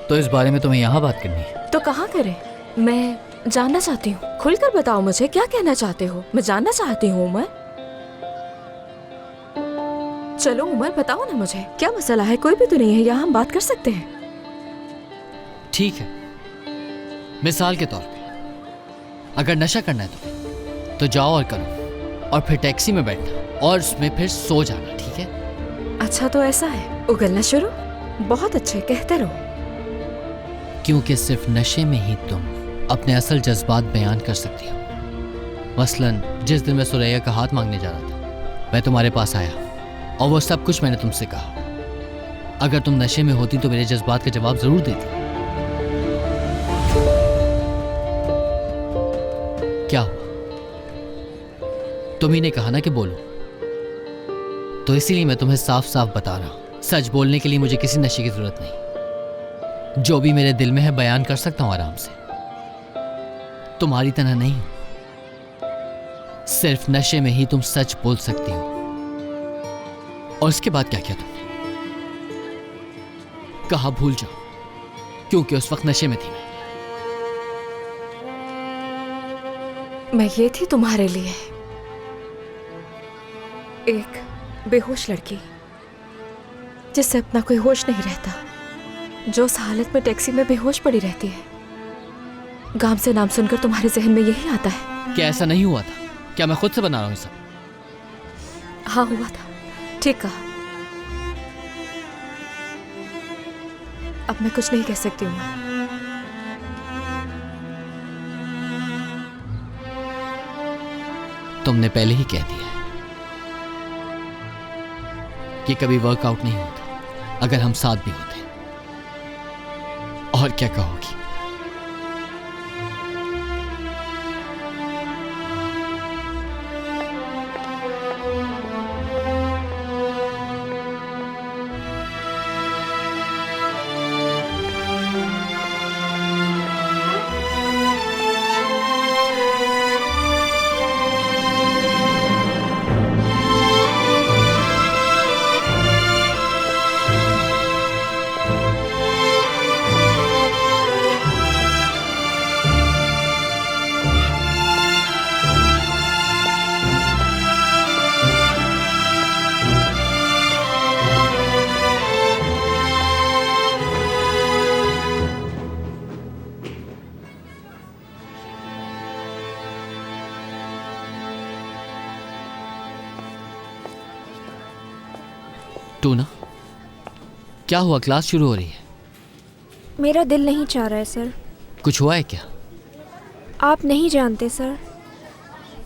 तो इस बारे में तुम्हें यहाँ बात करनी है? तो कहाँ करें? मैं जानना चाहती हूँ। खुलकर बताओ मुझे, क्या कहना चाहते हो? मैं जानना चाहती हूँ उमर। चलो उमर, बताओ ना मुझे, क्या मसला है? कोई भी तो नहीं है यहाँ, हम बात कर सकते हैं। ठीक है, मिसाल के तौर पे अगर नशा करना है तुम्हें तो जाओ और करो, और फिर टैक्सी में बैठना और उसमें फिर सो जाना, ठीक है? अच्छा तो ऐसा है, उगलना शुरू। बहुत अच्छे, कहते रहो। क्योंकि सिर्फ नशे में ही तुम अपने असल जज्बात बयान कर सकती हो। मसलन जिस दिन मैं सुरैया का हाथ मांगने जा रहा था, मैं तुम्हारे पास आया और वो सब कुछ मैंने तुमसे कहा। अगर तुम नशे में होती तो मेरे जज्बात का जवाब जरूर देती। क्या हुआ? तुम ही ने कहा ना कि बोलो, तो इसीलिए मैं तुम्हें साफ साफ बता रहा हूं, सच बोलने के लिए मुझे किसी नशे की जरूरत नहीं। जो भी मेरे दिल में है बयान कर सकता हूं आराम से। तुम्हारी तरह नहीं, सिर्फ नशे में ही तुम सच बोल सकती हो। और उसके बाद क्या किया तुमने? कहा भूल जाओ, क्योंकि उस वक्त नशे में थी मैं ये थी तुम्हारे लिए, एक बेहोश लड़की जिससे अपना कोई होश नहीं रहता, जो उस हालत में टैक्सी में बेहोश पड़ी रहती है। गाम से नाम सुनकर तुम्हारे जहन में यही आता है? क्या ऐसा नहीं हुआ था? क्या मैं खुद से बना रहा हूं सब? हाँ हुआ था, ठीक कहा। अब मैं कुछ नहीं कह सकती हूँ। तुमने पहले ही कह दिया कि कभी वर्कआउट नहीं होता अगर हम साथ भी होते। और क्या कहोगी? टूना, क्या हुआ? क्लास शुरू हो रही है। मेरा दिल नहीं चाह रहा है सर। कुछ हुआ है क्या? आप नहीं जानते सर,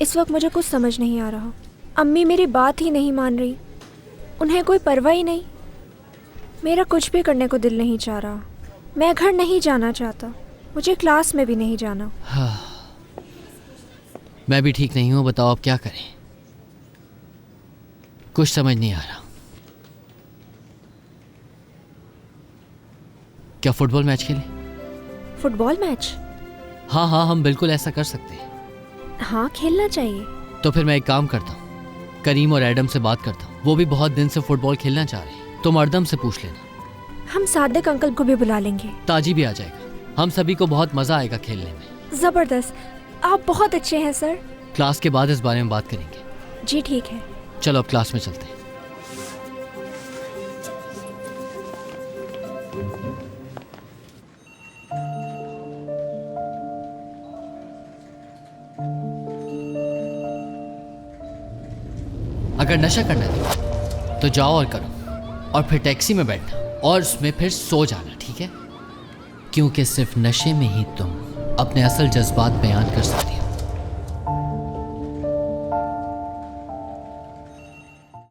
इस वक्त मुझे कुछ समझ नहीं आ रहा। अम्मी मेरी बात ही नहीं मान रही, उन्हें कोई परवाह ही नहीं। मेरा कुछ भी करने को दिल नहीं चाह रहा। मैं घर नहीं जाना चाहता, मुझे क्लास में भी नहीं जाना। हाँ, मैं भी ठीक नहीं हूँ। बताओ अब क्या करें? कुछ समझ नहीं आ रहा। क्या फुटबॉल मैच खेलें? Football match? हाँ हाँ, हम बिल्कुल ऐसा कर सकते हैं। हाँ, खेलना चाहिए। तो फिर मैं एक काम करता हूँ, करीम और एडम से बात करता हूँ। वो भी बहुत दिन से फुटबॉल खेलना चाह रहे हैं। तुम अर्दम से पूछ लेना। हम सादिक अंकल को भी बुला लेंगे। ताजी भी आ जाएगा। हम सभी को बहुत मजा आएगा खेलने में। जबरदस्त, आप बहुत अच्छे हैं सर। क्लास के बाद इस बारे में बात करेंगे। जी ठीक है। चलो अब क्लास में चलते हैं। अगर नशा करना है तो जाओ और करो, और फिर टैक्सी में बैठना और उसमें फिर सो जाना, ठीक है? क्योंकि सिर्फ नशे में ही तुम अपने असल जज्बात बयान कर सकती हो।